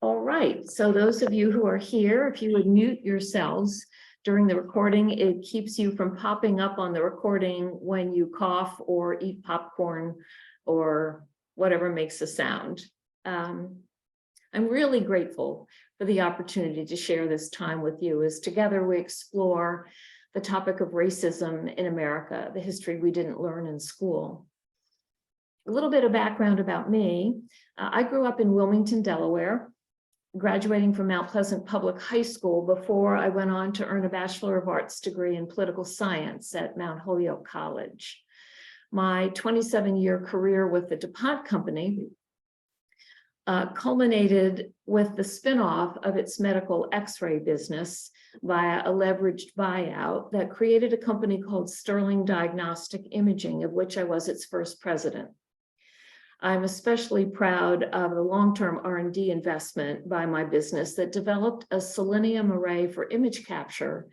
All right, so those of you who are here, if you would mute yourselves during the recording, it keeps you from popping up on the recording when you cough or eat popcorn or whatever makes a sound. I'm really grateful for the opportunity to share this time with you as together we explore the topic of racism in America, the history we didn't learn in school. A little bit of background about me. I grew up in Wilmington, Delaware, graduating from Mount Pleasant Public High School before I went on to earn a Bachelor of Arts degree in political science at Mount Holyoke College. My 27-year career with the DuPont Company culminated with the spinoff of its medical X-ray business via a leveraged buyout that created a company called Sterling Diagnostic Imaging, of which I was its first president. I'm especially proud of the long-term R&D investment by my business that developed a selenium array for image capture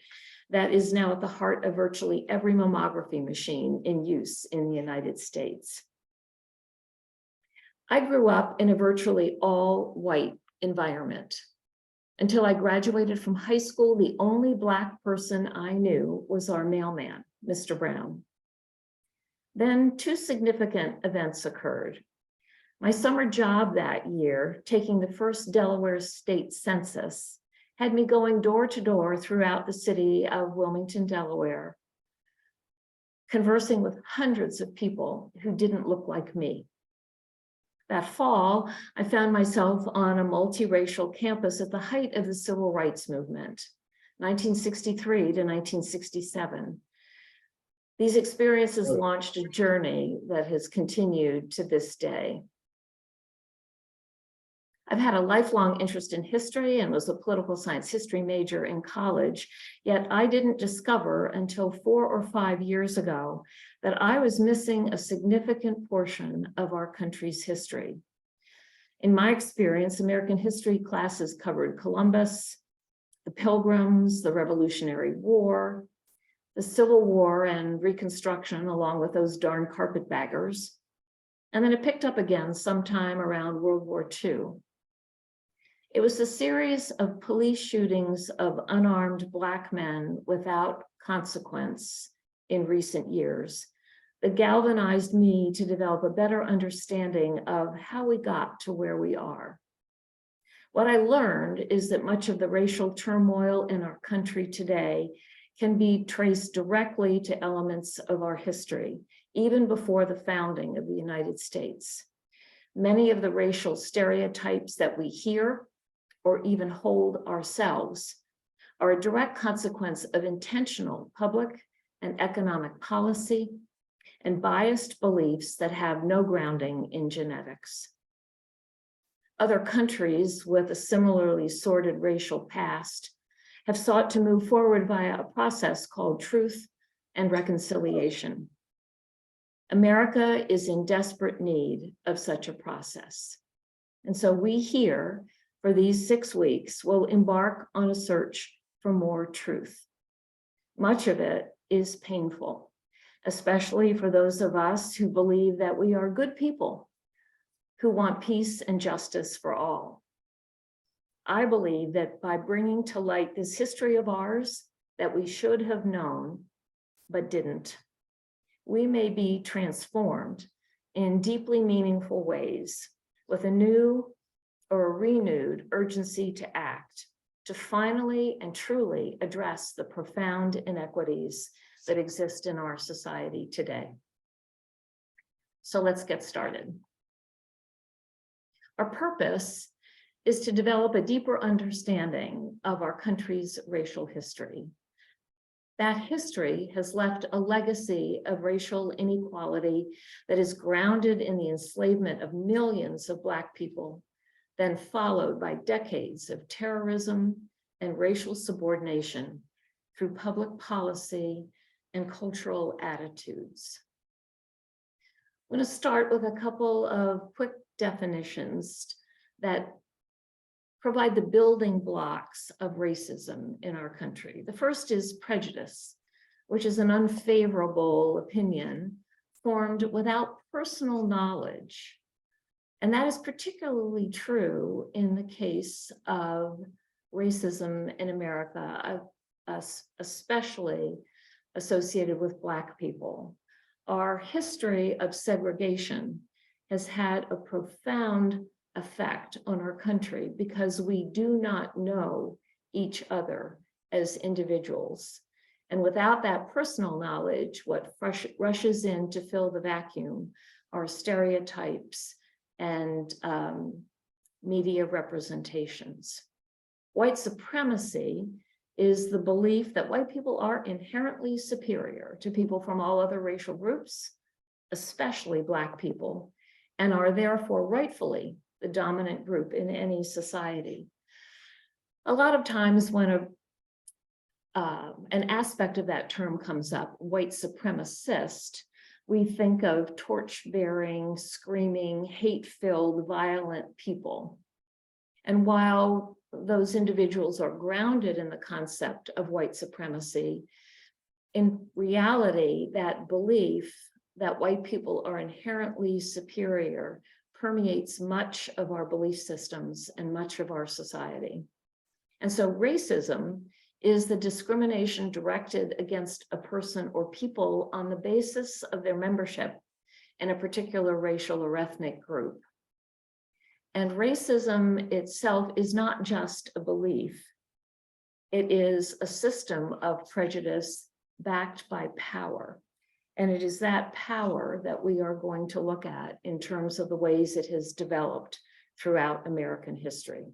that is now at the heart of virtually every mammography machine in use in the United States. I grew up in a virtually all-white environment. Until I graduated from high school, the only Black person I knew was our mailman, Mr. Brown. Then two significant events occurred. My summer job that year, taking the first Delaware state census, had me going door to door throughout the city of Wilmington, Delaware, conversing with hundreds of people who didn't look like me. That fall, I found myself on a multiracial campus at the height of the Civil Rights Movement, 1963 to 1967. These experiences launched a journey that has continued to this day. I've had a lifelong interest in history and was a political science history major in college, yet I didn't discover until 4 or 5 years ago that I was missing a significant portion of our country's history. In my experience, American history classes covered Columbus, the Pilgrims, the Revolutionary War, the Civil War and Reconstruction, along with those darn carpetbaggers, and then it picked up again sometime around World War II. It was a series of police shootings of unarmed Black men without consequence in recent years that galvanized me to develop a better understanding of how we got to where we are. What I learned is that much of the racial turmoil in our country today can be traced directly to elements of our history, even before the founding of the United States. Many of the racial stereotypes that we hear or even hold ourselves are a direct consequence of intentional public and economic policy and biased beliefs that have no grounding in genetics. Other countries with a similarly sordid racial past have sought to move forward via a process called truth and reconciliation. America is in desperate need of such a process. And so we here, for these 6 weeks, will embark on a search for more truth. Much of it is painful, especially for those of us who believe that we are good people who want peace and justice for all. I believe that by bringing to light this history of ours that we should have known but didn't, we may be transformed in deeply meaningful ways with a new or a renewed urgency to act, to finally and truly address the profound inequities that exist in our society today. So let's get started. Our purpose is to develop a deeper understanding of our country's racial history. That history has left a legacy of racial inequality that is grounded in the enslavement of millions of Black people, then followed by decades of terrorism and racial subordination through public policy and cultural attitudes. I'm going to start with a couple of quick definitions that provide the building blocks of racism in our country. The first is prejudice, which is an unfavorable opinion formed without personal knowledge And that is particularly true in the case of racism in America, especially associated with Black people. Our history of segregation has had a profound effect on our country because we do not know each other as individuals. And without that personal knowledge, what rushes in to fill the vacuum are stereotypes and media representations. White supremacy is the belief that white people are inherently superior to people from all other racial groups, especially Black people, and are therefore rightfully the dominant group in any society. A lot of times when an aspect of that term comes up, white supremacist, we think of torch-bearing, screaming, hate-filled, violent people. And while those individuals are grounded in the concept of white supremacy, in reality, that belief that white people are inherently superior permeates much of our belief systems and much of our society. And so racism is the discrimination directed against a person or people on the basis of their membership in a particular racial or ethnic group. And racism itself is not just a belief. It is a system of prejudice backed by power. And it is that power that we are going to look at in terms of the ways it has developed throughout American history.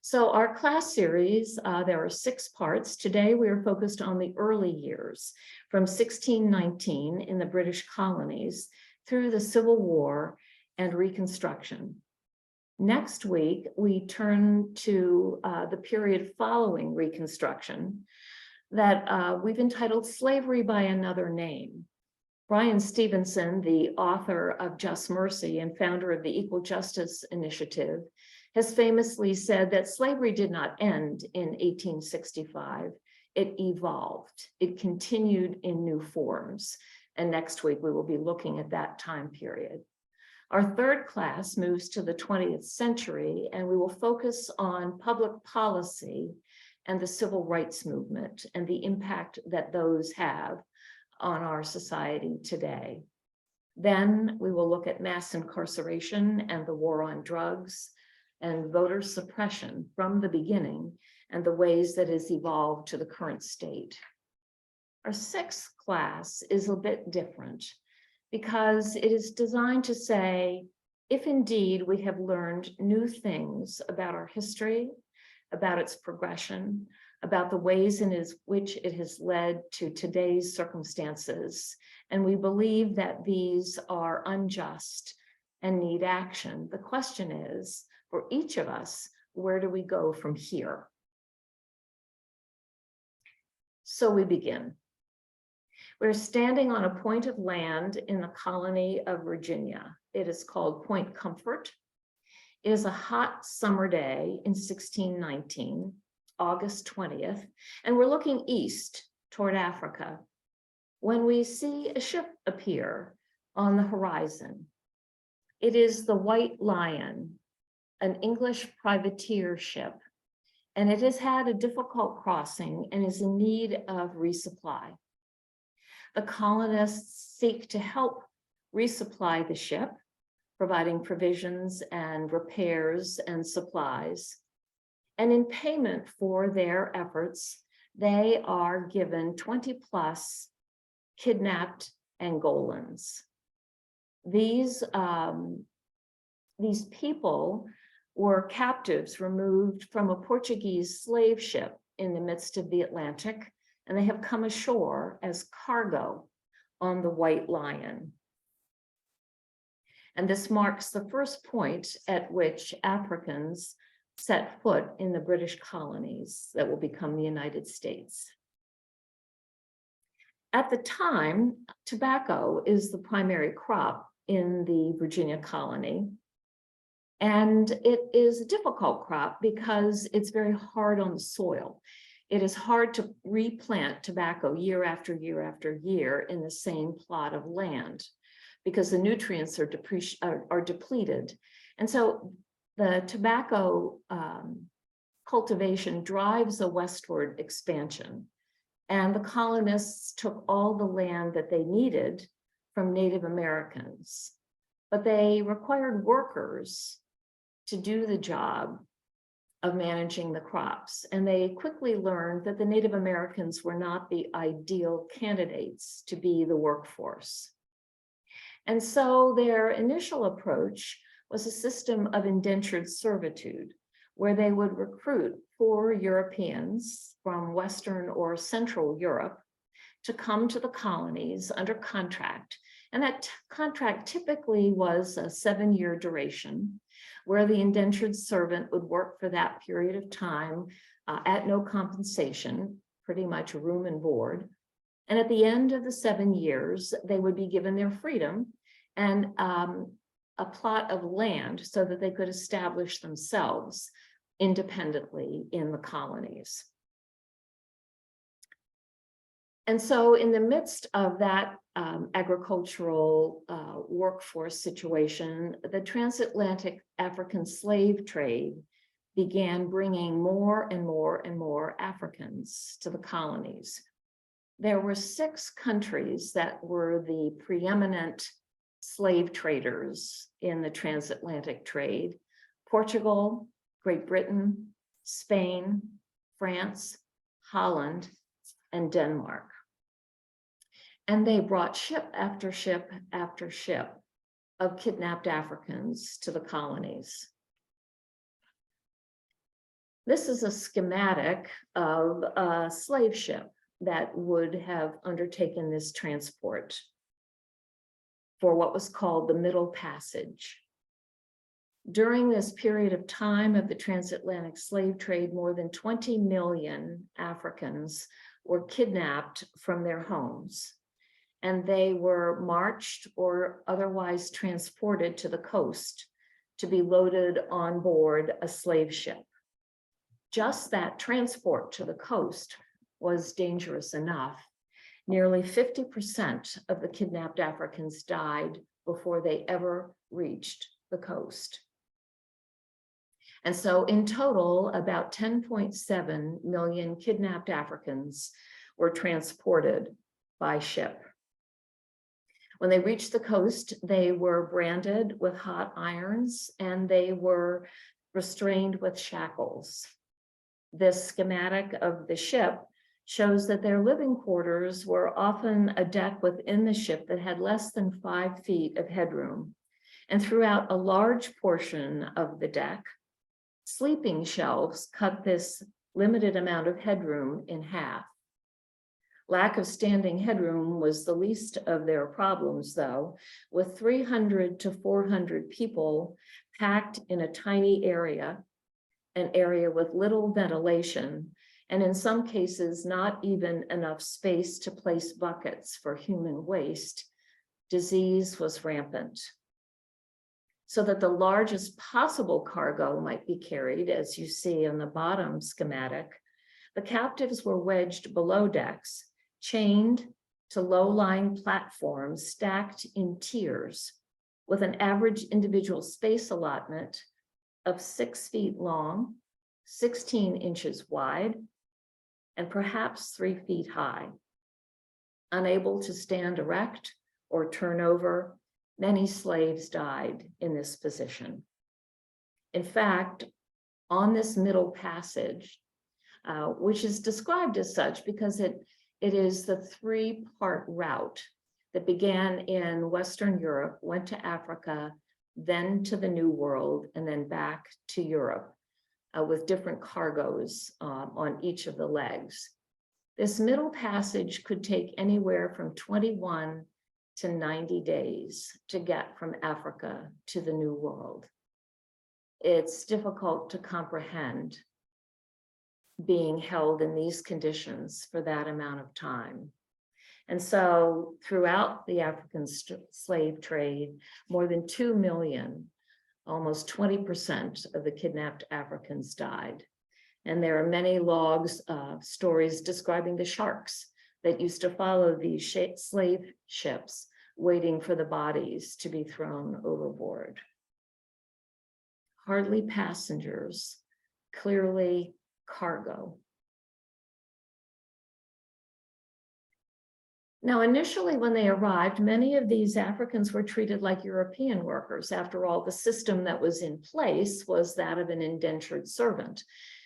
So our class series, there are 6 parts. Today we are focused on the early years from 1619 in the British colonies through the Civil War and Reconstruction. Next week, we turn to the period following Reconstruction that we've entitled Slavery by Another Name. Bryan Stevenson, the author of Just Mercy and founder of the Equal Justice Initiative, has famously said that slavery did not end in 1865. It evolved. It continued in new forms. And next week, we will be looking at that time period. Our third class moves to the 20th century, and we will focus on public policy and the civil rights movement and the impact that those have on our society today. Then we will look at mass incarceration and the war on drugs and voter suppression from the beginning and the ways that has evolved to the current state. Our 6th class is a bit different because it is designed to say, if indeed we have learned new things about our history, about its progression, about the ways in which it has led to today's circumstances, and we believe that these are unjust and need action, the question is, for each of us, where do we go from here? So we begin. We're standing on a point of land in the colony of Virginia. It is called Point Comfort. It is a hot summer day in 1619, August 20th, and we're looking east toward Africa when we see a ship appear on the horizon. It is the White Lion, an English privateer ship, and it has had a difficult crossing and is in need of resupply. The colonists seek to help resupply the ship, providing provisions and repairs and supplies. And in payment for their efforts, they are given 20+ kidnapped Angolans. These people were captives removed from a Portuguese slave ship in the midst of the Atlantic, and they have come ashore as cargo on the White Lion. And this marks the first point at which Africans set foot in the British colonies that will become the United States. At the time, tobacco is the primary crop in the Virginia colony. And it is a difficult crop because it's very hard on the soil. It is hard to replant tobacco year after year after year in the same plot of land because the nutrients are depleted. And so the tobacco cultivation drives a westward expansion. And the colonists took all the land that they needed from Native Americans, but they required workers to do the job of managing the crops. And they quickly learned that the Native Americans were not the ideal candidates to be the workforce. And so their initial approach was a system of indentured servitude, where they would recruit 4 Europeans from Western or Central Europe to come to the colonies under contract. And that contract typically was a 7-year duration, where the indentured servant would work for that period of time at no compensation, pretty much room and board. And at the end of the 7 years, they would be given their freedom and a plot of land so that they could establish themselves independently in the colonies. And so in the midst of that agricultural workforce situation, the transatlantic African slave trade began bringing more and more and more Africans to the colonies. There were 6 countries that were the preeminent slave traders in the transatlantic trade: Portugal, Great Britain, Spain, France, Holland, and Denmark. And they brought ship after ship after ship of kidnapped Africans to the colonies. This is a schematic of a slave ship that would have undertaken this transport for what was called the Middle Passage. During this period of time of the transatlantic slave trade, more than 20 million Africans were kidnapped from their homes, and they were marched or otherwise transported to the coast to be loaded on board a slave ship. Just that transport to the coast was dangerous enough. Nearly 50% of the kidnapped Africans died before they ever reached the coast. And so in total, about 10.7 million kidnapped Africans were transported by ship. When they reached the coast, they were branded with hot irons and they were restrained with shackles. This schematic of the ship shows that their living quarters were often a deck within the ship that had less than 5 feet of headroom. And throughout a large portion of the deck, sleeping shelves cut this limited amount of headroom in half. Lack of standing headroom was the least of their problems, though, with 300 to 400 people packed in a tiny area, an area with little ventilation, and in some cases, not even enough space to place buckets for human waste. Disease was rampant. So that the largest possible cargo might be carried, as you see on the bottom schematic, the captives were wedged below decks, chained to low-lying platforms stacked in tiers, with an average individual space allotment of 6 feet long, 16 inches wide, and perhaps 3 feet high. Unable to stand erect or turn over, many slaves died in this position. In fact, on this Middle Passage, which is described as such because it is the 3-part route that began in Western Europe, went to Africa, then to the New World, and then back to Europe with different cargoes on each of the legs. This Middle Passage could take anywhere from 21 to 90 days to get from Africa to the New World. It's difficult to comprehend being held in these conditions for that amount of time. And so throughout the African slave trade, more than 2 million, almost 20% of the kidnapped Africans died. And there are many logs, stories describing the sharks that used to follow these slave ships waiting for the bodies to be thrown overboard. Hardly passengers, clearly cargo. Now, initially, when they arrived, many of these Africans were treated like European workers. After all, the system that was in place was that of an indentured servant.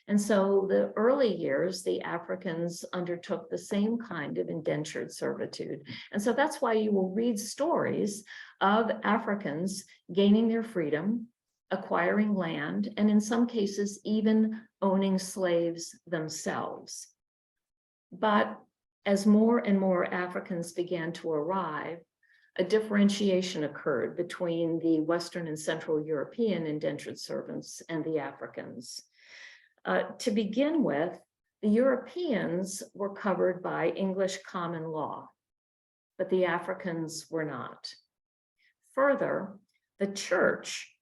And so the early years, the Africans undertook the same kind of indentured servitude. And so that's why you will read stories of Africans gaining their freedom, acquiring land, and in some cases, even owning slaves themselves. But as more and more Africans began to arrive, a differentiation occurred between the Western and Central European indentured servants and the Africans. To begin with, the Europeans were covered by English common law, but the Africans were not. Further, the church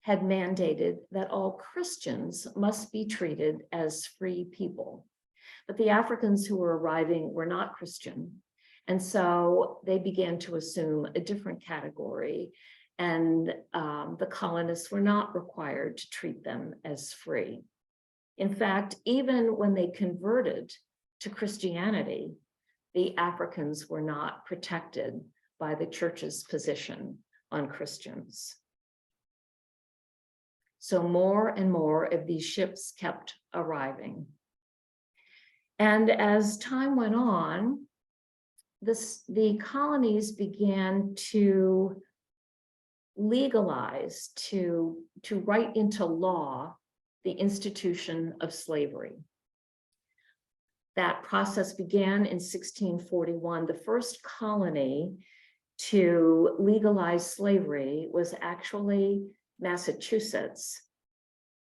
had mandated that all Christians must be treated as free people. But the Africans who were arriving were not Christian. And so they began to assume a different category, and the colonists were not required to treat them as free. In fact, even when they converted to Christianity, the Africans were not protected by the church's position on Christians. So more and more of these ships kept arriving. And as time went on, the colonies began to legalize, to write into law, the institution of slavery. That process began in 1641. The first colony to legalize slavery was actually Massachusetts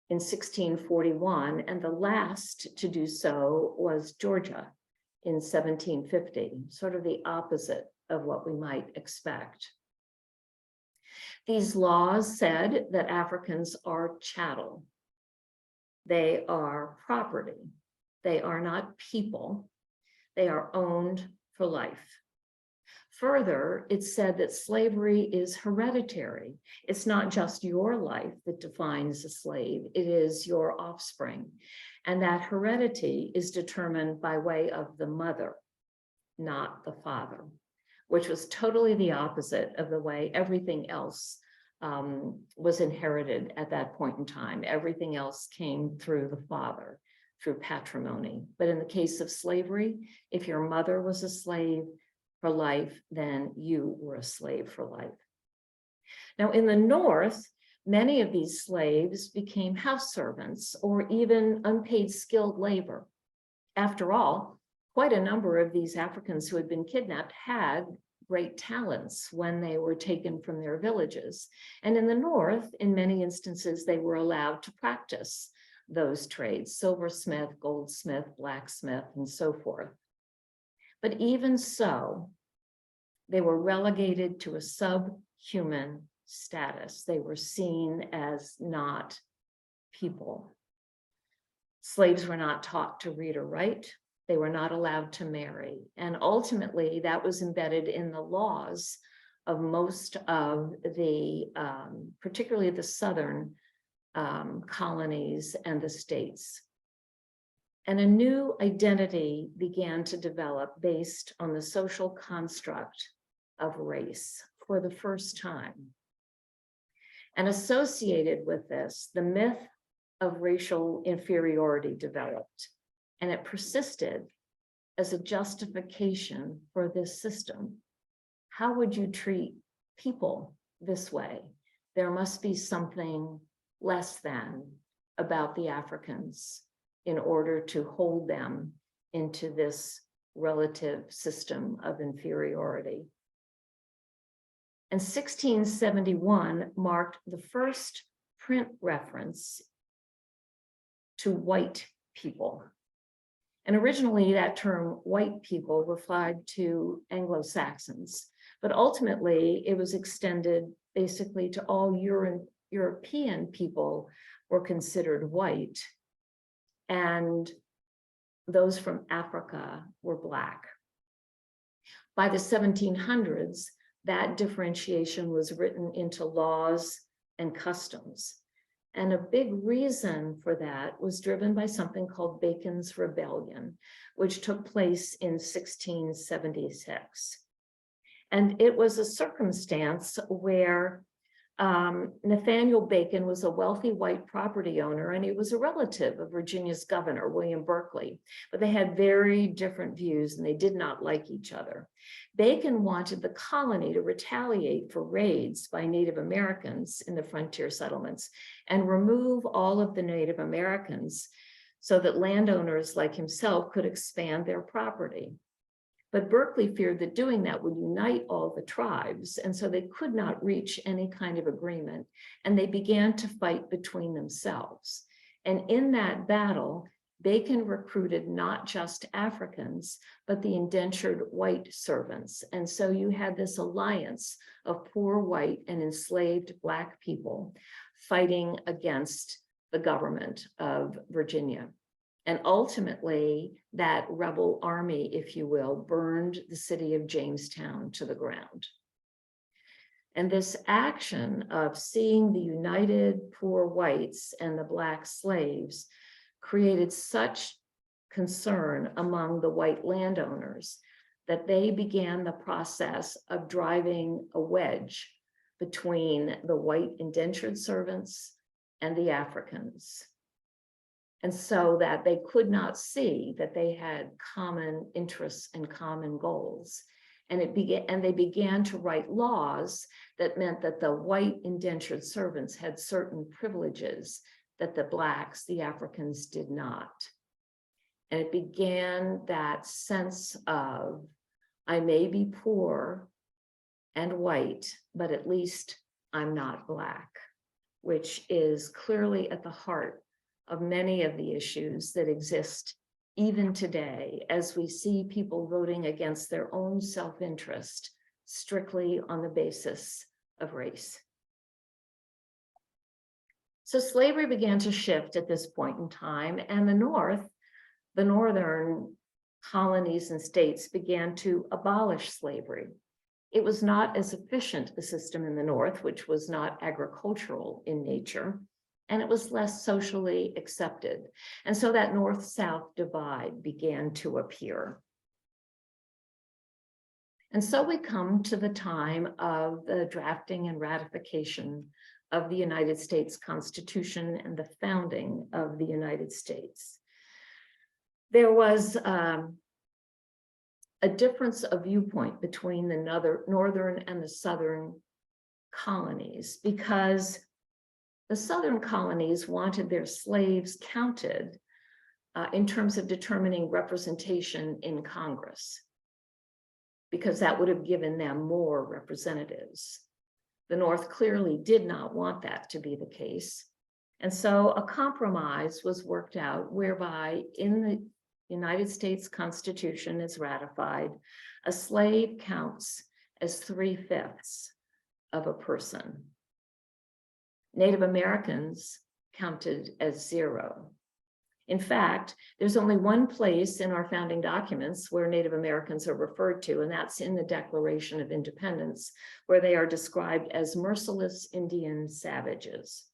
in 1641, and the last to do so was Georgia in 1750, sort of the opposite of what we might expect. These laws said that Africans are chattel. They are property. They are not people. They are owned for life. Further, it said that slavery is hereditary. It's not just your life that defines a slave, it is your offspring. And that heredity is determined by way of the mother, not the father, which was totally the opposite of the way everything else was inherited at that point in time. Everything else came through the father, through patrimony. But in the case of slavery, if your mother was a slave for life, then you were a slave for life. Now, in the North, many of these slaves became house servants or even unpaid skilled labor. After all, quite a number of these Africans who had been kidnapped had great talents when they were taken from their villages. And in the North, in many instances, they were allowed to practice those trades: silversmith, goldsmith, blacksmith, and so forth. But even so, they were relegated to a subhuman status. They were seen as not people. Slaves were not taught to read or write. They were not allowed to marry. And ultimately, that was embedded in the laws of most of the, particularly the southern colonies and the states. And a new identity began to develop based on the social construct of race for the first time. And associated with this, the myth of racial inferiority developed, and it persisted as a justification for this system. How would you treat people this way? There must be something less than about the Africans in order to hold them into this relative system of inferiority. And 1671 marked the first print reference to white people. And originally that term white people referred to Anglo-Saxons, but ultimately it was extended basically to all European people were considered white, and those from Africa were Black. By the 1700s, that differentiation was written into laws and customs. And a big reason for that was driven by something called Bacon's Rebellion, which took place in 1676. And it was a circumstance where Nathaniel Bacon was a wealthy white property owner, and he was a relative of Virginia's governor, William Berkeley, but they had very different views and they did not like each other. Bacon wanted the colony to retaliate for raids by Native Americans in the frontier settlements and remove all of the Native Americans so that landowners like himself could expand their property. But Berkeley feared that doing that would unite all the tribes, and so they could not reach any kind of agreement, and they began to fight between themselves. And in that battle, Bacon recruited not just Africans, but the indentured white servants. And so you had this alliance of poor white and enslaved Black people fighting against the government of Virginia. And ultimately, that rebel army, if you will, burned the city of Jamestown to the ground. And this action of seeing the united poor whites and the Black slaves created such concern among the white landowners that they began the process of driving a wedge between the white indentured servants and the Africans. And so that they could not see that they had common interests and common goals. And they began to write laws that meant that the white indentured servants had certain privileges that the Blacks, the Africans, did not. And it began that sense of, I may be poor and white, but at least I'm not Black, which is clearly at the heart of many of the issues that exist even today, as we see people voting against their own self-interest strictly on the basis of race. So slavery began to shift at this point in time, and the northern colonies and states began to abolish slavery. It was not as efficient a system in the North, which was not agricultural in nature, and it was less socially accepted. And so that North-South divide began to appear. And so we come to the time of the drafting and ratification of the United States Constitution and the founding of the United States. There was a difference of viewpoint between the northern and the southern colonies, because the southern colonies wanted their slaves counted in terms of determining representation in Congress, because that would have given them more representatives. The North clearly did not want that to be the case. And so a compromise was worked out whereby in the United States Constitution is ratified, a slave counts as 3/5 of a person. Native Americans counted as 0. In fact, there's only one place in our founding documents where Native Americans are referred to, and that's in the Declaration of Independence, where they are described as merciless Indian savages.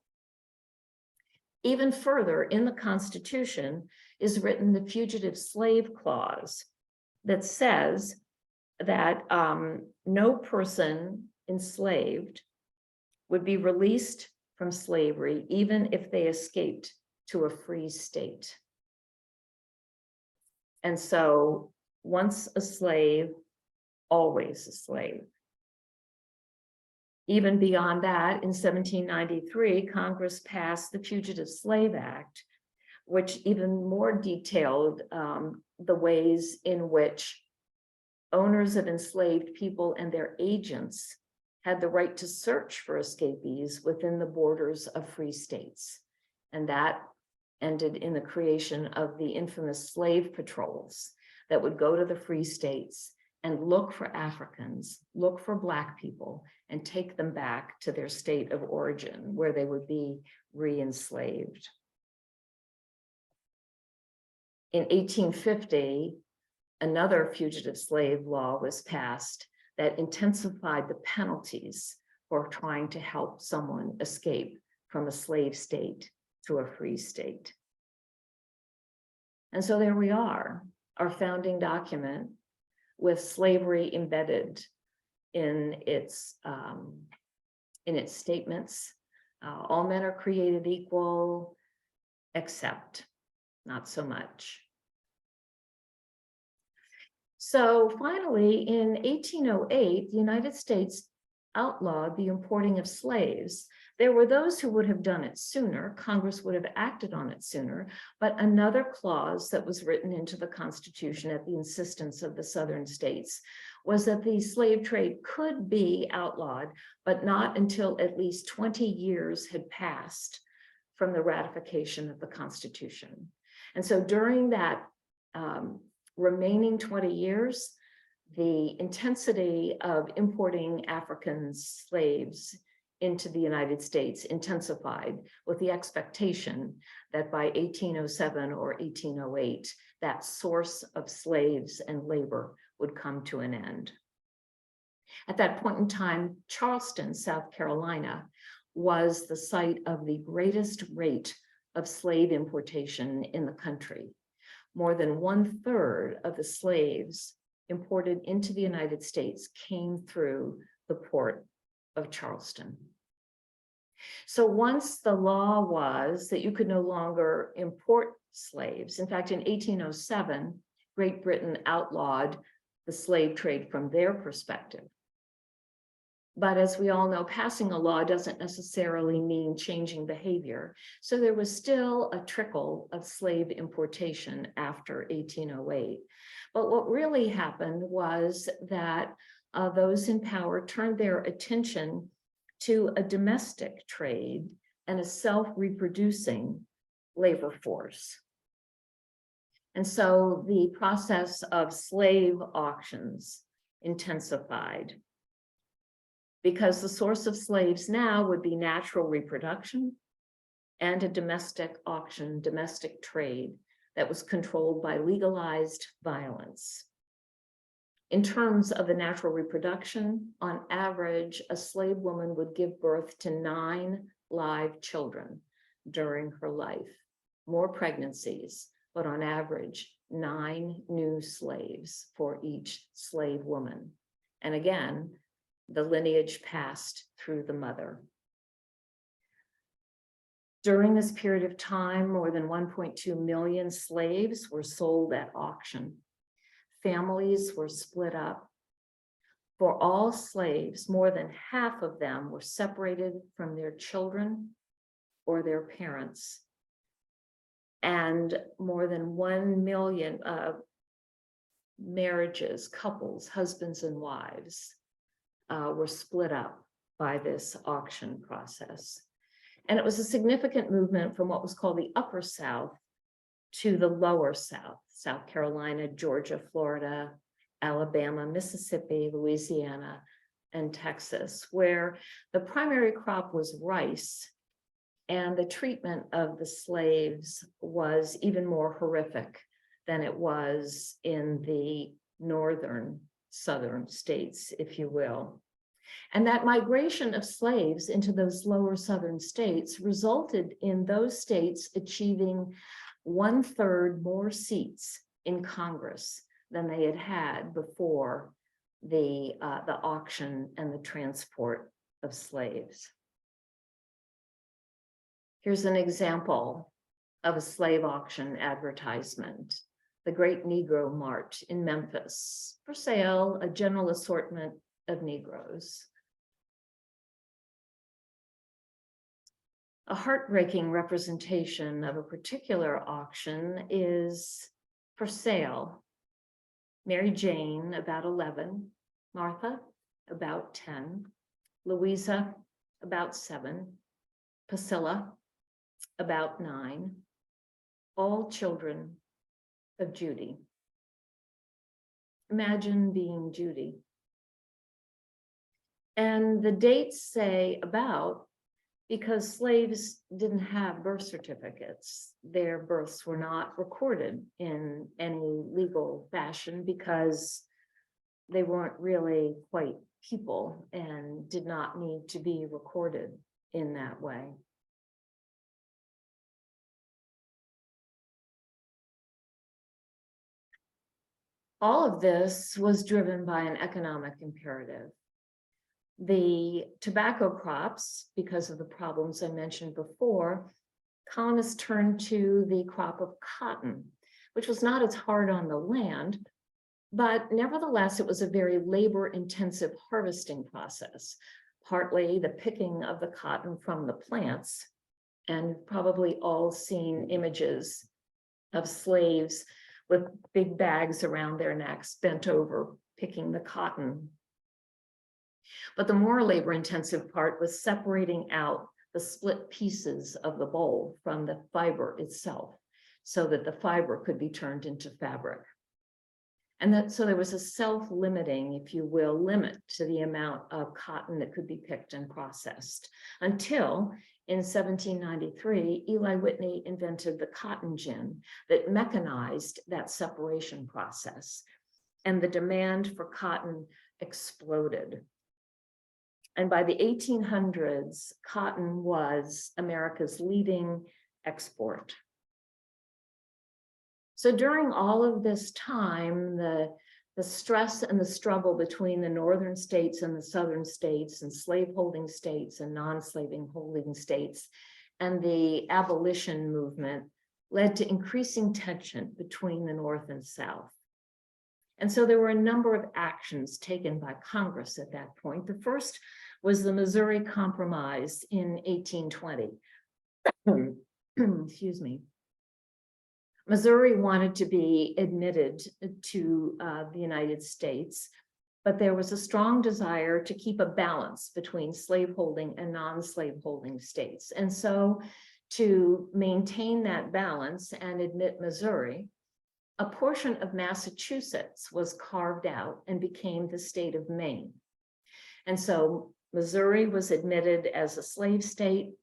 Even further, in the Constitution is written the Fugitive Slave Clause that says that no person enslaved would be released from slavery, even if they escaped to a free state. And so once a slave, always a slave. Even beyond that, in 1793, Congress passed the Fugitive Slave Act, which even more detailed the ways in which owners of enslaved people and their agents had the right to search for escapees within the borders of free states. And that ended in the creation of the infamous slave patrols that would go to the free states and look for Africans, look for Black people, and take them back to their state of origin where they would be re-enslaved. In 1850, another fugitive slave law was passed that intensified the penalties for trying to help someone escape from a slave state to a free state. And so there we are, our founding document with slavery embedded in its statements. All men are created equal, except not so much. So finally, in 1808, the United States outlawed the importing of slaves. There were those who would have done it sooner. Congress would have acted on it sooner, but another clause that was written into the Constitution at the insistence of the Southern states was that the slave trade could be outlawed, but not until at least 20 years had passed from the ratification of the Constitution. And so during that remaining 20 years, the intensity of importing African slaves into the United States intensified, with the expectation that by 1807 or 1808, that source of slaves and labor would come to an end. At that point in time, Charleston, South Carolina, was the site of the greatest rate of slave importation in the country. More than 1/3 of the slaves imported into the United States came through the port of Charleston. So once the law was that you could no longer import slaves, in fact, in 1807, Great Britain outlawed the slave trade from their perspective. But as we all know, passing a law doesn't necessarily mean changing behavior. So there was still a trickle of slave importation after 1808. But what really happened was that those in power turned their attention to a domestic trade and a self-reproducing labor force. And so the process of slave auctions intensified, because the source of slaves now would be natural reproduction and a domestic auction, domestic trade that was controlled by legalized violence. In terms of the natural reproduction, on average, a slave woman would give birth to 9 live children during her life, more pregnancies, but on average, 9 new slaves for each slave woman. And again, the lineage passed through the mother. During this period of time, more than 1.2 million slaves were sold at auction. Families were split up. For all slaves, more than half of them were separated from their children or their parents. And more than 1 million marriages, couples, husbands and wives, were split up by this auction process. And it was a significant movement from what was called the Upper South to the Lower South, South Carolina, Georgia, Florida, Alabama, Mississippi, Louisiana, and Texas, where the primary crop was rice, and the treatment of the slaves was even more horrific than it was in the northern southern states, if you will. And that migration of slaves into those lower southern states resulted in those states achieving 1/3 more seats in Congress than they had had before the auction and the transport of slaves. Here's an example of a slave auction advertisement. The Great Negro Mart in Memphis. For sale, a general assortment of Negroes. A heartbreaking representation of a particular auction is for sale. Mary Jane, about 11, Martha, about 10, Louisa, about 7, Priscilla, about 9, all children of Judy. Imagine being Judy. And the dates say about because slaves didn't have birth certificates. Their births were not recorded in any legal fashion because they weren't really quite people and did not need to be recorded in that way. All of this was driven by an economic imperative. The tobacco crops, because of the problems I mentioned before, colonists turned to the crop of cotton, which was not as hard on the land, but nevertheless, it was a very labor-intensive harvesting process, partly the picking of the cotton from the plants. And you've probably all seen images of slaves with big bags around their necks, bent over, picking the cotton. But the more labor-intensive part was separating out the split pieces of the boll from the fiber itself, so that the fiber could be turned into fabric. And so there was a self-limiting, if you will, limit to the amount of cotton that could be picked and processed, until in 1793, Eli Whitney invented the cotton gin that mechanized that separation process, and the demand for cotton exploded. And by the 1800s, cotton was America's leading export. So during all of this time, the stress and the struggle between the northern states and the southern states, and slaveholding states and non-slaving holding states, and the abolition movement led to increasing tension between the North and South. And so there were a number of actions taken by Congress at that point. The first was the Missouri Compromise in 1820. Excuse me. Missouri wanted to be admitted to the United States, but there was a strong desire to keep a balance between slaveholding and non-slaveholding states. And so to maintain that balance and admit Missouri, a portion of Massachusetts was carved out and became the state of Maine. And so Missouri was admitted as a slave state,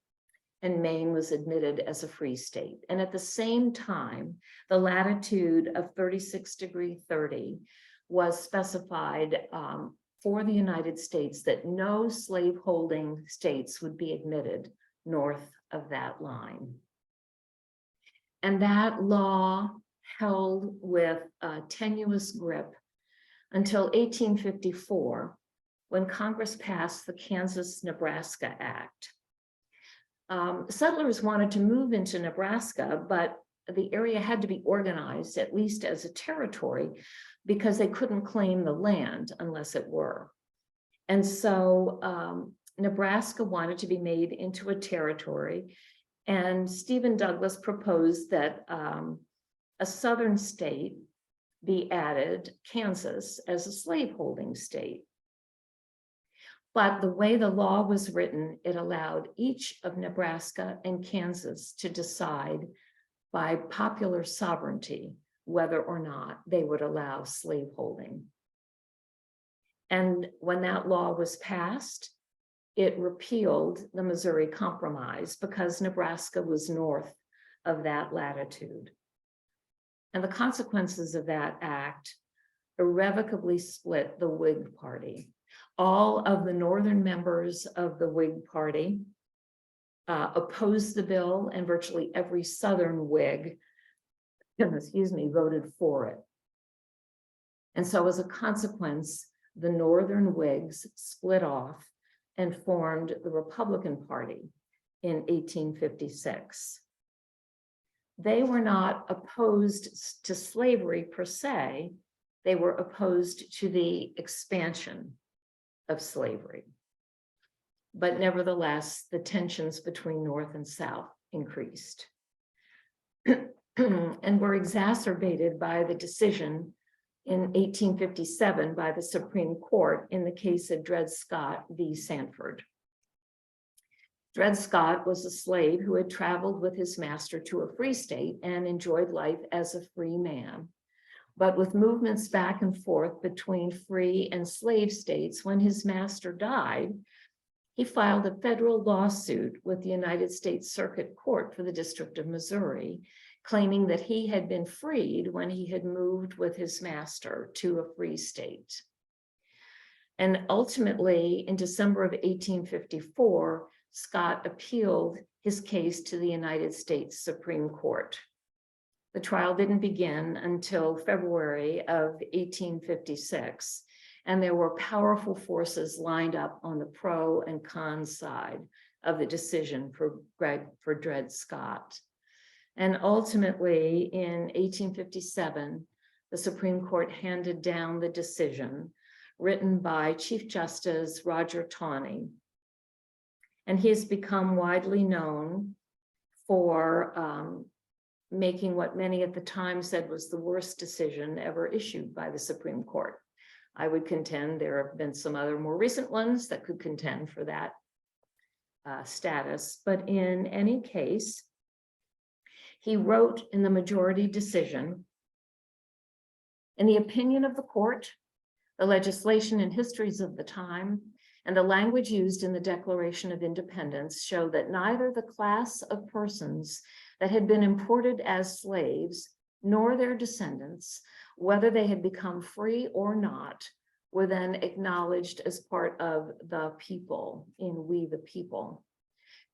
and Maine was admitted as a free state. And at the same time, the latitude of 36°30 was specified for the United States, that no slaveholding states would be admitted north of that line. And that law held with a tenuous grip until 1854, when Congress passed the Kansas-Nebraska Act. Settlers wanted to move into Nebraska, but the area had to be organized, at least as a territory, because they couldn't claim the land unless it were. And so Nebraska wanted to be made into a territory, and Stephen Douglas proposed that a southern state be added, Kansas, as a slaveholding state. But the way the law was written, it allowed each of Nebraska and Kansas to decide by popular sovereignty whether or not they would allow slaveholding. And when that law was passed, it repealed the Missouri Compromise because Nebraska was north of that latitude. And the consequences of that act irrevocably split the Whig Party. All of the northern members of the Whig Party opposed the bill, and virtually every southern Whig, voted for it. And so as a consequence, the northern Whigs split off and formed the Republican Party in 1856. They were not opposed to slavery per se, they were opposed to the expansion of slavery. But nevertheless, the tensions between North and South increased and were exacerbated by the decision in 1857 by the Supreme Court in the case of Dred Scott v. Sanford. Dred Scott was a slave who had traveled with his master to a free state and enjoyed life as a free man. But with movements back and forth between free and slave states, when his master died, he filed a federal lawsuit with the United States Circuit Court for the District of Missouri, claiming that he had been freed when he had moved with his master to a free state. And ultimately, in December of 1854, Scott appealed his case to the United States Supreme Court. The trial didn't begin until February of 1856, and there were powerful forces lined up on the pro and con side of the decision for Dred Scott. And ultimately, in 1857, the Supreme Court handed down the decision written by Chief Justice Roger Taney. And he has become widely known for making what many at the time said was the worst decision ever issued by the Supreme Court. I would contend there have been some other more recent ones that could contend for that status. But in any case, he wrote in the majority decision, in the opinion of the court, the legislation and histories of the time, and the language used in the Declaration of Independence show that neither the class of persons that had been imported as slaves, nor their descendants, whether they had become free or not, were then acknowledged as part of the people in We the People,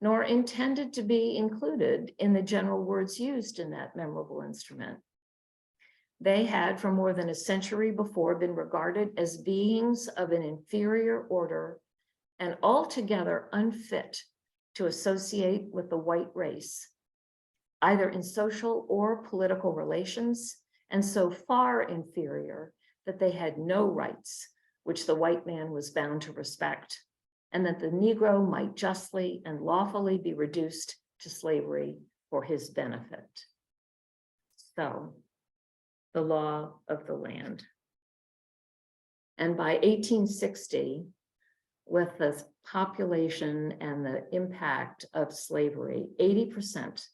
nor intended to be included in the general words used in that memorable instrument. They had, for more than a century before, been regarded as beings of an inferior order and altogether unfit to associate with the white race, either in social or political relations, and so far inferior that they had no rights, which the white man was bound to respect, and that the Negro might justly and lawfully be reduced to slavery for his benefit. So, the law of the land. And by 1860, with the population and the impact of slavery, 80%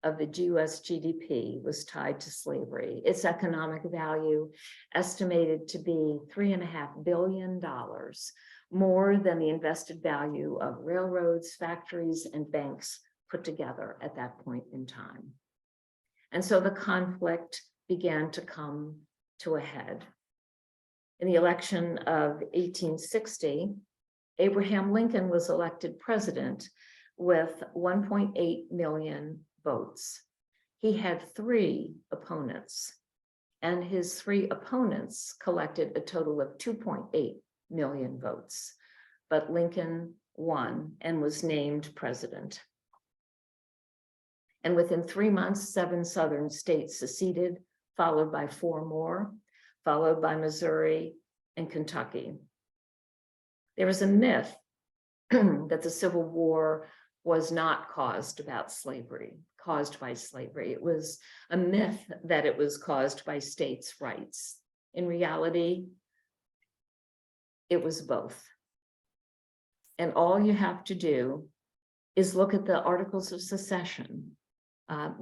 of the US GDP was tied to slavery. Its economic value estimated to be $3.5 billion, more than the invested value of railroads, factories, and banks put together at that point in time. And so the conflict began to come to a head. In the election of 1860, Abraham Lincoln was elected president with 1.8 million votes. He had 3 opponents, and his 3 opponents collected a total of 2.8 million votes. But Lincoln won and was named president. And within 3 months, 7 southern states seceded, followed by 4 more, followed by Missouri and Kentucky. There was a myth that the Civil War was not caused by slavery. It was a myth that it was caused by states' rights. In reality, it was both. And all you have to do is look at the Articles of Secession.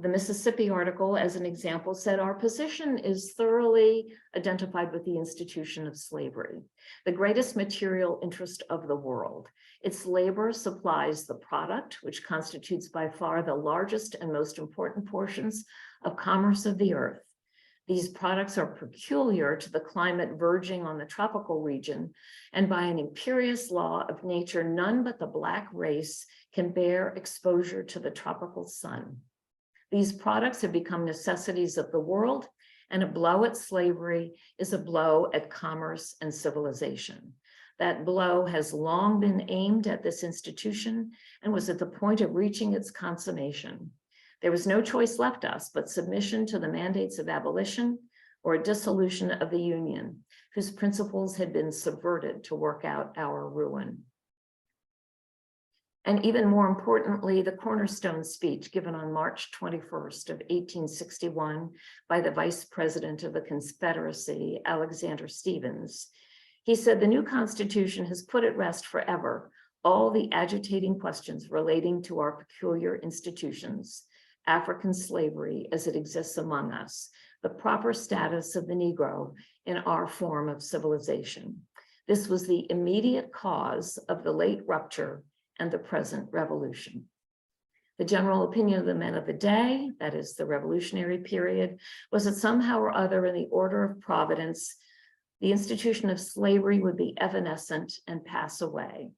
The Mississippi article, as an example, said our position is thoroughly identified with the institution of slavery, the greatest material interest of the world. Its labor supplies the product, which constitutes by far the largest and most important portions of commerce of the earth. These products are peculiar to the climate verging on the tropical region, and by an imperious law of nature, none but the Black race can bear exposure to the tropical sun. These products have become necessities of the world, and a blow at slavery is a blow at commerce and civilization. That blow has long been aimed at this institution and was at the point of reaching its consummation. There was no choice left us but submission to the mandates of abolition or a dissolution of the Union, whose principles had been subverted to work out our ruin. And even more importantly, the cornerstone speech given on March 21st of 1861 by the Vice President of the Confederacy, Alexander Stephens. He said, the new Constitution has put at rest forever all the agitating questions relating to our peculiar institutions, African slavery as it exists among us, the proper status of the Negro in our form of civilization. This was the immediate cause of the late rupture and the present revolution. The general opinion of the men of the day, that is the revolutionary period, was that somehow or other in the order of providence, the institution of slavery would be evanescent and pass away.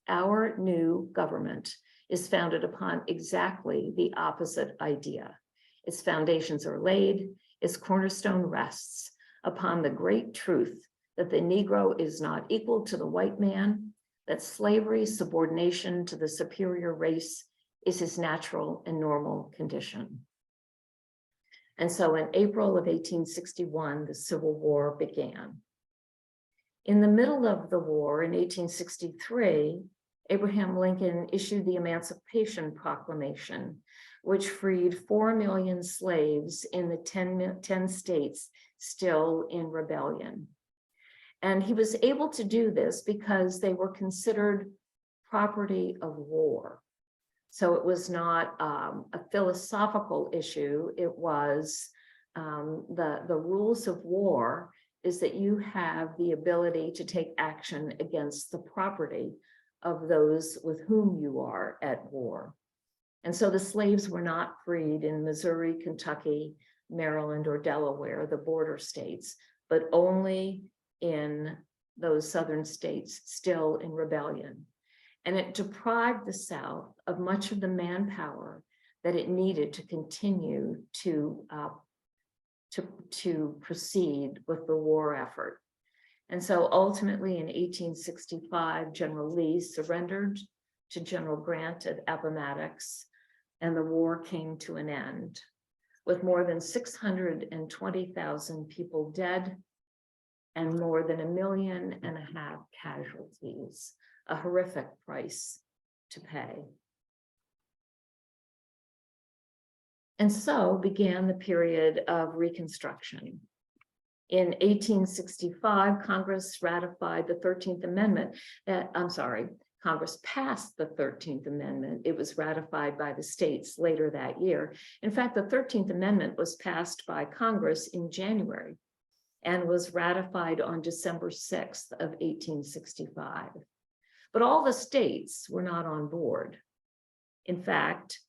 Our new government is founded upon exactly the opposite idea. Its foundations are laid, its cornerstone rests upon the great truth that the Negro is not equal to the white man, that slavery, subordination to the superior race, is his natural and normal condition. And so in April of 1861, the Civil War began. In the middle of the war in 1863, Abraham Lincoln issued the Emancipation Proclamation, which freed 4 million slaves in the 10 states still in rebellion. And he was able to do this because they were considered property of war. So it was not a philosophical issue. It was the rules of war is that you have the ability to take action against the property of those with whom you are at war. And so the slaves were not freed in Missouri, Kentucky, Maryland, or Delaware, the border states, but only in those southern states still in rebellion. And it deprived the South of much of the manpower that it needed to continue to proceed with the war effort. And so ultimately in 1865, General Lee surrendered to General Grant at Appomattox, and the war came to an end, with more than 620,000 people dead and more than 1.5 million casualties, a horrific price to pay. And so began the period of Reconstruction. In 1865, Congress ratified the 13th Amendment. Congress passed the 13th Amendment. It was ratified by the states later that year. In fact, the 13th Amendment was passed by Congress in January and was ratified on December 6th of 1865. But all the states were not on board. In fact,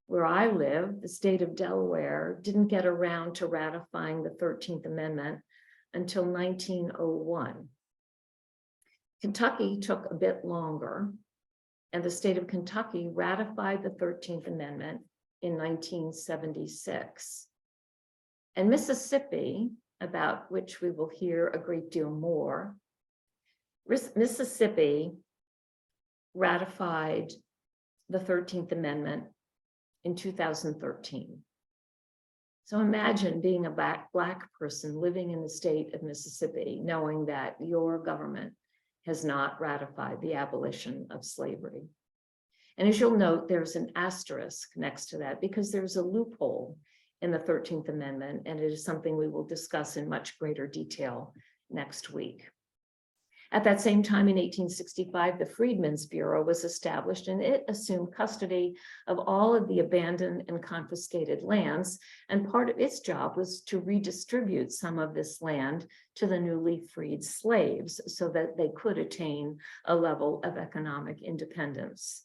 where I live, the state of Delaware didn't get around to ratifying the 13th Amendment until 1901. Kentucky took a bit longer, and the state of Kentucky ratified the 13th Amendment in 1976. And Mississippi, about which we will hear a great deal more, Mississippi ratified the 13th Amendment in 2013. So imagine being a Black person living in the state of Mississippi, knowing that your government has not ratified the abolition of slavery. And as you'll note, there's an asterisk next to that because there's a loophole in the 13th Amendment, and it is something we will discuss in much greater detail next week. At that same time in 1865, the Freedmen's Bureau was established, and it assumed custody of all of the abandoned and confiscated lands. And part of its job was to redistribute some of this land to the newly freed slaves so that they could attain a level of economic independence.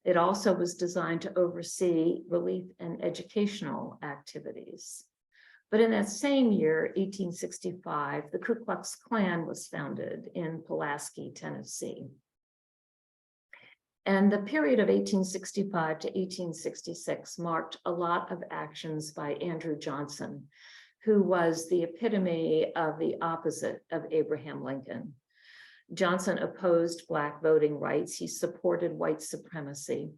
It also was designed to oversee relief and educational activities. But in that same year, 1865, the Ku Klux Klan was founded in Pulaski, Tennessee. And the period of 1865 to 1866 marked a lot of actions by Andrew Johnson, who was the epitome of the opposite of Abraham Lincoln. Johnson opposed Black voting rights, he supported white supremacy,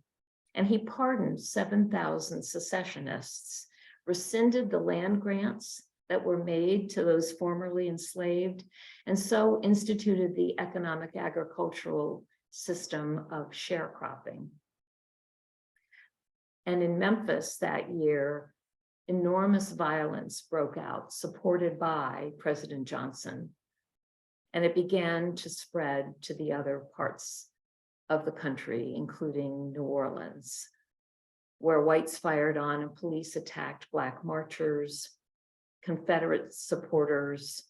and he pardoned 7,000 secessionists, rescinded the land grants that were made to those formerly enslaved, and so instituted the economic agricultural system of sharecropping. And in Memphis that year, enormous violence broke out, supported by President Johnson, and it began to spread to the other parts of the country, including New Orleans, where whites fired on and police attacked Black marchers. Confederate supporters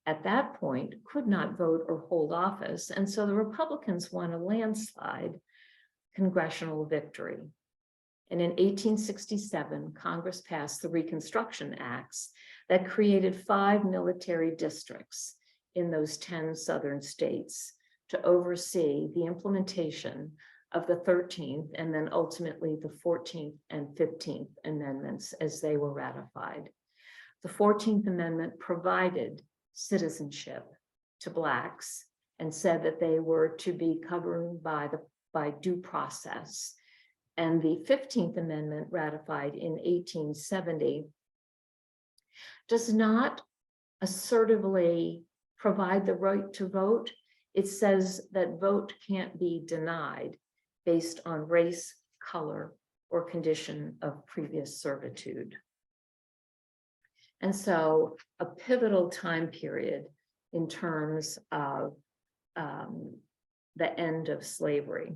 at that point could not vote or hold office, and so the Republicans won a landslide congressional victory. And in 1867, Congress passed the Reconstruction Acts that created 5 military districts in those 10 southern states to oversee the implementation of the 13th and then ultimately the 14th and 15th amendments as they were ratified. The 14th Amendment provided citizenship to Blacks and said that they were to be governed by due process. And the 15th Amendment, ratified in 1870, does not assertively provide the right to vote. It says that vote can't be denied based on race, color, or condition of previous servitude. And so a pivotal time period in terms of the end of slavery.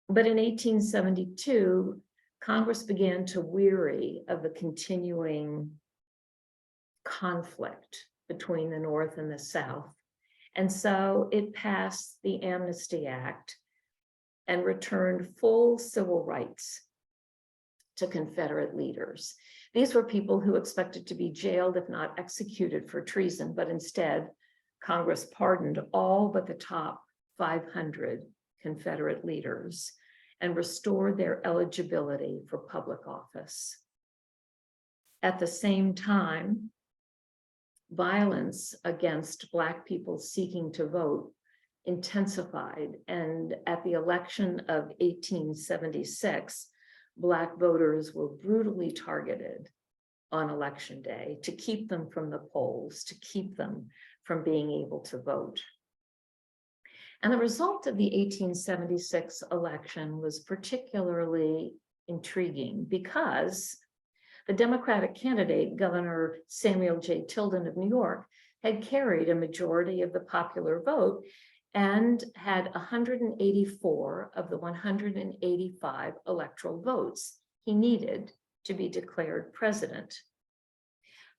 But in 1872, Congress began to weary of the continuing conflict between the North and the South. And so it passed the Amnesty Act and returned full civil rights to Confederate leaders. These were people who expected to be jailed, if not executed, for treason, but instead, Congress pardoned all but the top 500 Confederate leaders and restored their eligibility for public office. At the same time, violence against Black people seeking to vote intensified, and at the election of 1876, Black voters were brutally targeted on election day to keep them from the polls, to keep them from being able to vote. And the result of the 1876 election was particularly intriguing because the Democratic candidate, Governor Samuel J. Tilden of New York, had carried a majority of the popular vote and had 184 of the 185 electoral votes he needed to be declared president.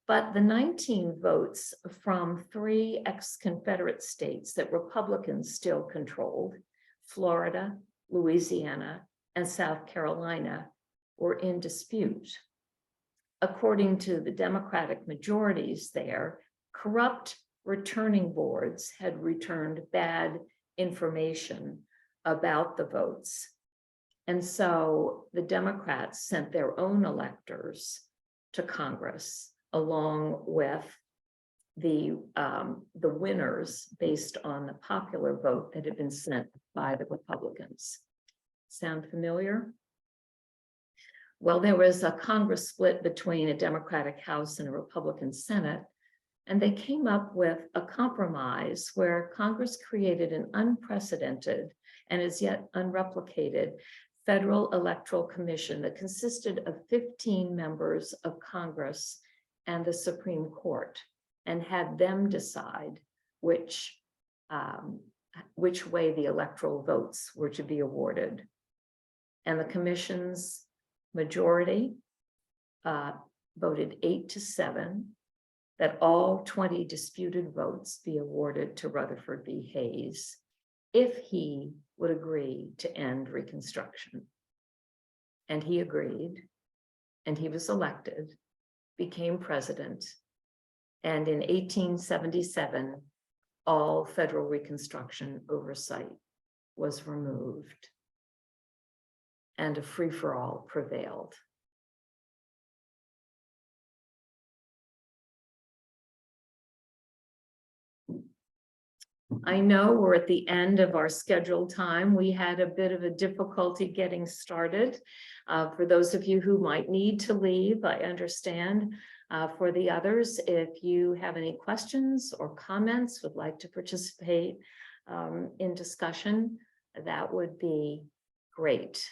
But the 19 votes from 3 ex-Confederate states that Republicans still controlled, Florida, Louisiana, and South Carolina, were in dispute. According to the Democratic majorities there, corrupt returning boards had returned bad information about the votes. And so the Democrats sent their own electors to Congress, along with the winners based on the popular vote that had been sent by the Republicans. Sound familiar? Well, there was a Congress split between a Democratic House and a Republican Senate, and they came up with a compromise where Congress created an unprecedented and as yet unreplicated Federal Electoral Commission that consisted of 15 members of Congress and the Supreme Court, and had them decide which way the electoral votes were to be awarded. And the commission's majority voted 8-7 that all 20 disputed votes be awarded to Rutherford B. Hayes if he would agree to end Reconstruction. And he agreed, and he was elected, became president, and in 1877, all federal Reconstruction oversight was removed, and a free-for-all prevailed. I know we're at the end of our scheduled time. We had a bit of a difficulty getting started. For those of you who might need to leave, I understand. For the others, if you have any questions or comments, would like to participate in discussion, that would be great.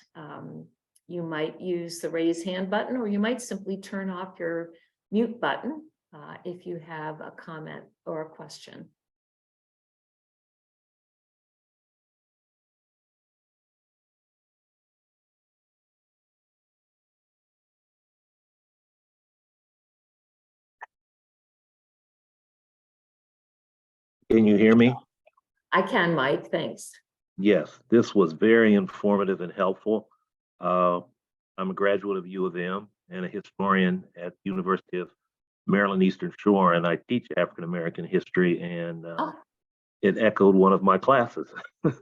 You might use the raise hand button, or you might simply turn off your mute button if you have a comment or a question. Can you hear me? I can, Mike, thanks. Yes, this was very informative and helpful. I'm a graduate of U of M and a historian at the University of Maryland Eastern Shore, and I teach African American history, and Oh, it echoed one of my classes. well,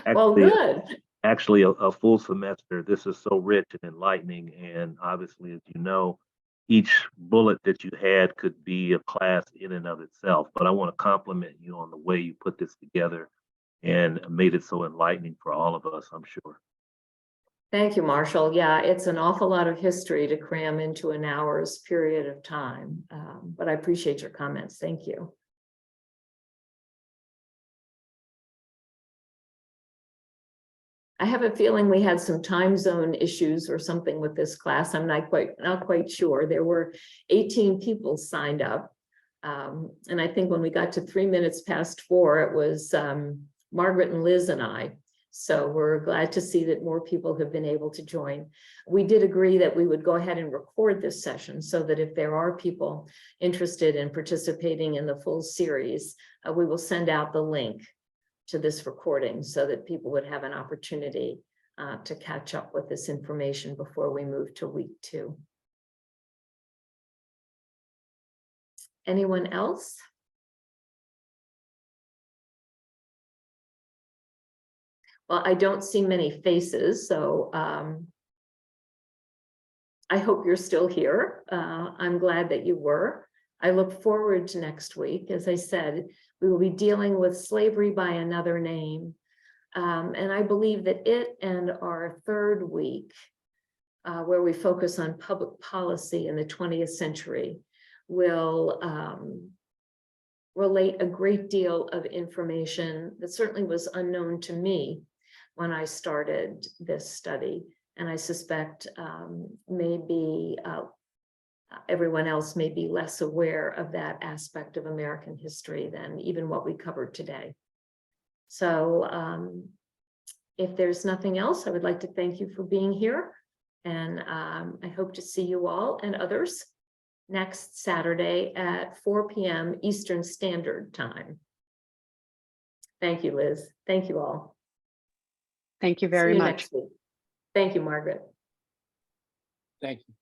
Actually, good. actually a full semester. This is so rich and enlightening, and obviously, as you know, each bullet that you had could be a class in and of itself. But I want to compliment you on the way you put this together and made it so enlightening for all of us, I'm sure. Thank you, Marshall. Yeah, it's an awful lot of history to cram into an hour's period of time, but I appreciate your comments. Thank you. I have a feeling we had some time zone issues or something with this class. I'm not quite sure. There were 18 people signed up. And I think when we got to 3 minutes past 4, it was Margaret and Liz and I. So we're glad to see that more people have been able to join. We did agree that we would go ahead and record this session so that if there are people interested in participating in the full series, we will send out the link to this recording so that people would have an opportunity to catch up with this information before we move to week 2. Anyone else? Well, I don't see many faces, so I hope you're still here. I'm glad that you were. I look forward to next week. As I said, we will be dealing with slavery by another name. And I believe that it and our 3rd week, where we focus on public policy in the 20th century, will relate a great deal of information that certainly was unknown to me when I started this study. And I suspect maybe everyone else may be less aware of that aspect of American history than even what we covered today. So if there's nothing else, I would like to thank you for being here. And I hope to see you all and others next Saturday at 4 p.m. Eastern Standard Time. Thank you, Liz. Thank you all. Thank you See very you much. next week. Thank you, Margaret. Thank you.